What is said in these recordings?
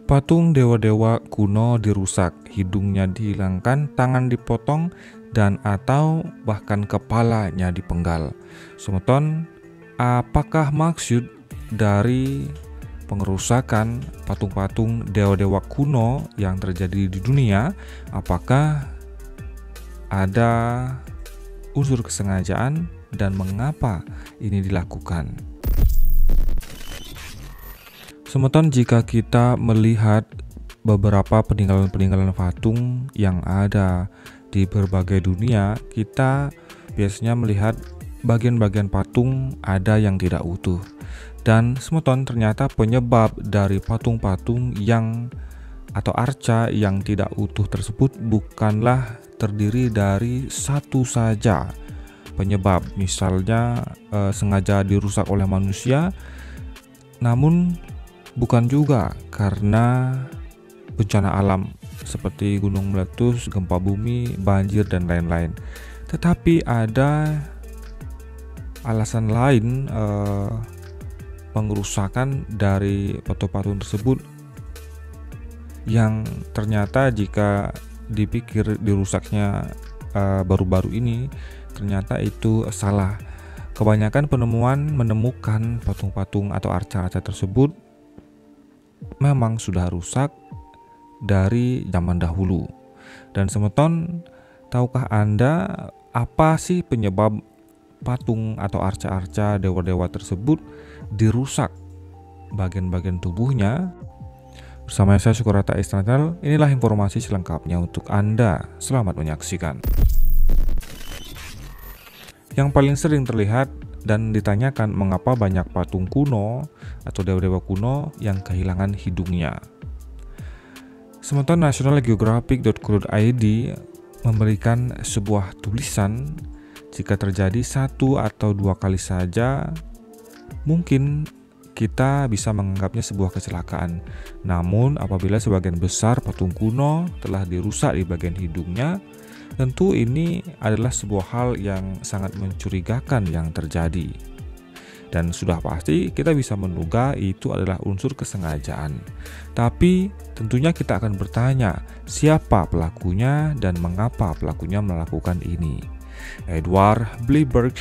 Patung dewa-dewa kuno dirusak, hidungnya dihilangkan, tangan dipotong, dan atau bahkan kepalanya dipenggal. Semeton, apakah maksud dari pengerusakan patung-patung dewa-dewa kuno yang terjadi di dunia? Apakah ada unsur kesengajaan dan mengapa ini dilakukan? Semeton, jika kita melihat beberapa peninggalan-peninggalan patung yang ada di berbagai dunia, kita biasanya melihat bagian-bagian patung ada yang tidak utuh. Dan semeton, ternyata penyebab dari patung-patung yang atau arca yang tidak utuh tersebut bukanlah terdiri dari satu saja penyebab. Misalnya sengaja dirusak oleh manusia, namun bukan juga karena bencana alam seperti gunung meletus, gempa bumi, banjir, dan lain-lain. Tetapi ada alasan lain pengerusakan dari patung-patung tersebut yang ternyata jika dipikir dirusaknya baru-baru ini, ternyata itu salah. Kebanyakan penemuan menemukan patung-patung atau arca-arca tersebut memang sudah rusak dari zaman dahulu. Dan semeton, tahukah Anda apa sih penyebab patung atau arca-arca dewa-dewa tersebut dirusak bagian-bagian tubuhnya? Bersama saya Syukurata Channel, inilah informasi selengkapnya untuk Anda. Selamat menyaksikan. Yang paling sering terlihat dan ditanyakan mengapa banyak patung kuno atau dewa-dewa kuno yang kehilangan hidungnya. Sementara nationalgeographic.co.id memberikan sebuah tulisan, jika terjadi satu atau dua kali saja, mungkin kita bisa menganggapnya sebuah kecelakaan. Namun apabila sebagian besar patung kuno telah dirusak di bagian hidungnya, tentu ini adalah sebuah hal yang sangat mencurigakan yang terjadi. Dan sudah pasti kita bisa menduga itu adalah unsur kesengajaan. Tapi tentunya kita akan bertanya, siapa pelakunya dan mengapa pelakunya melakukan ini? Edward Bleiberg,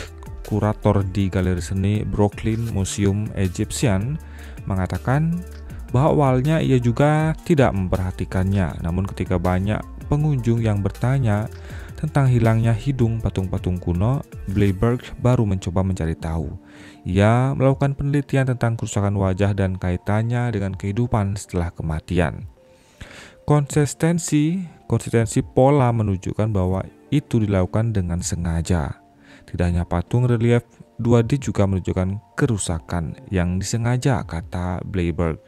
kurator di Galeri Seni Brooklyn Museum Egyptian, mengatakan bahwa awalnya ia juga tidak memperhatikannya. Namun ketika banyak pengunjung yang bertanya tentang hilangnya hidung patung-patung kuno, Bleiberg baru mencoba mencari tahu. Ia melakukan penelitian tentang kerusakan wajah dan kaitannya dengan kehidupan setelah kematian. Konsistensi pola menunjukkan bahwa itu dilakukan dengan sengaja. Tidak hanya patung relief 2D juga menunjukkan kerusakan yang disengaja, kata Bleiberg.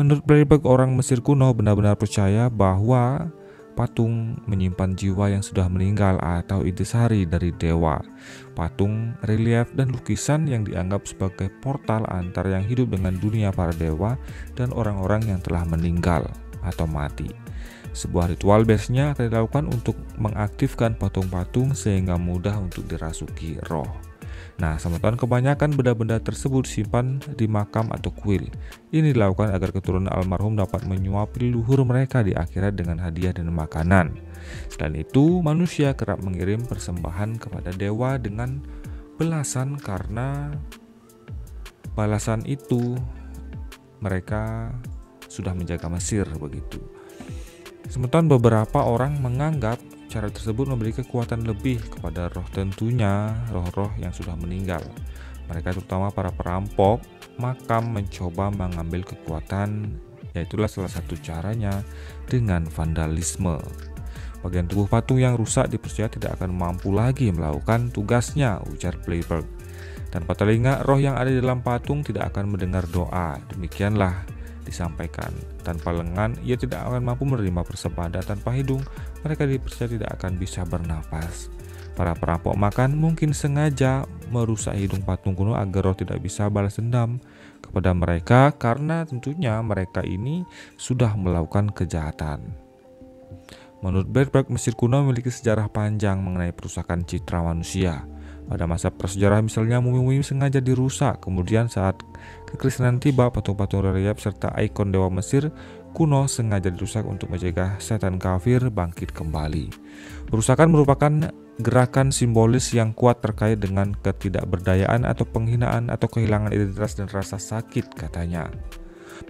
Menurut Bleiberg, orang Mesir kuno benar-benar percaya bahwa patung menyimpan jiwa yang sudah meninggal atau intisari dari dewa. Patung, relief, dan lukisan yang dianggap sebagai portal antara yang hidup dengan dunia para dewa dan orang-orang yang telah meninggal atau mati. Sebuah ritual biasanya akan dilakukan untuk mengaktifkan patung-patung sehingga mudah untuk dirasuki roh. Nah, sementara kebanyakan benda-benda tersebut disimpan di makam atau kuil. Ini dilakukan agar keturunan almarhum dapat menyuapi leluhur mereka di akhirat dengan hadiah dan makanan. Selain itu, manusia kerap mengirim persembahan kepada dewa dengan balasan, karena balasan itu mereka sudah menjaga Mesir begitu. Sementara beberapa orang menganggap cara tersebut memberi kekuatan lebih kepada roh, tentunya roh-roh yang sudah meninggal. Mereka, terutama para perampok makam, mencoba mengambil kekuatan, yaitulah salah satu caranya dengan vandalisme. Bagian tubuh patung yang rusak dipercaya tidak akan mampu lagi melakukan tugasnya, ujar Bleiberg. Tanpa telinga, roh yang ada di dalam patung tidak akan mendengar doa. Demikianlah disampaikan. Tanpa lengan, ia tidak akan mampu menerima persembahan. Tanpa hidung, mereka dipercaya tidak akan bisa bernafas. Para perampok makan mungkin sengaja merusak hidung patung kuno agar roh tidak bisa balas dendam kepada mereka, karena tentunya mereka ini sudah melakukan kejahatan. Menurut Bleiberg, Mesir kuno memiliki sejarah panjang mengenai perusakan citra manusia. Pada masa prasejarah misalnya mumi-mumi sengaja dirusak, kemudian saat kekristenan tiba patung-patung relief serta ikon dewa Mesir kuno sengaja dirusak untuk mencegah setan kafir bangkit kembali. Perusakan merupakan gerakan simbolis yang kuat terkait dengan ketidakberdayaan atau penghinaan atau kehilangan identitas dan rasa sakit, katanya.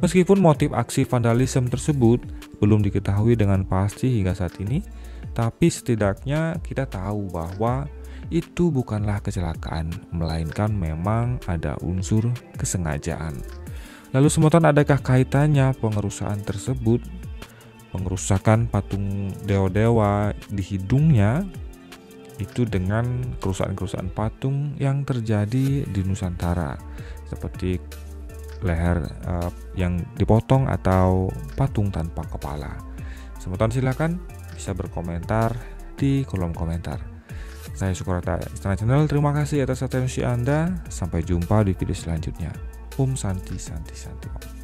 Meskipun motif aksi vandalisme tersebut belum diketahui dengan pasti hingga saat ini, tapi setidaknya kita tahu bahwa itu bukanlah kecelakaan, melainkan memang ada unsur kesengajaan. Lalu semeton, adakah kaitannya pengerusakan tersebut, pengerusakan patung dewa-dewa di hidungnya itu dengan kerusakan-kerusakan patung yang terjadi di Nusantara, seperti leher yang dipotong atau patung tanpa kepala? Semeton silakan bisa berkomentar di kolom komentar. Saya Sukarata Istana Channel, terima kasih atas atensi Anda. Sampai jumpa di video selanjutnya. Om Santi Santi Santi Om.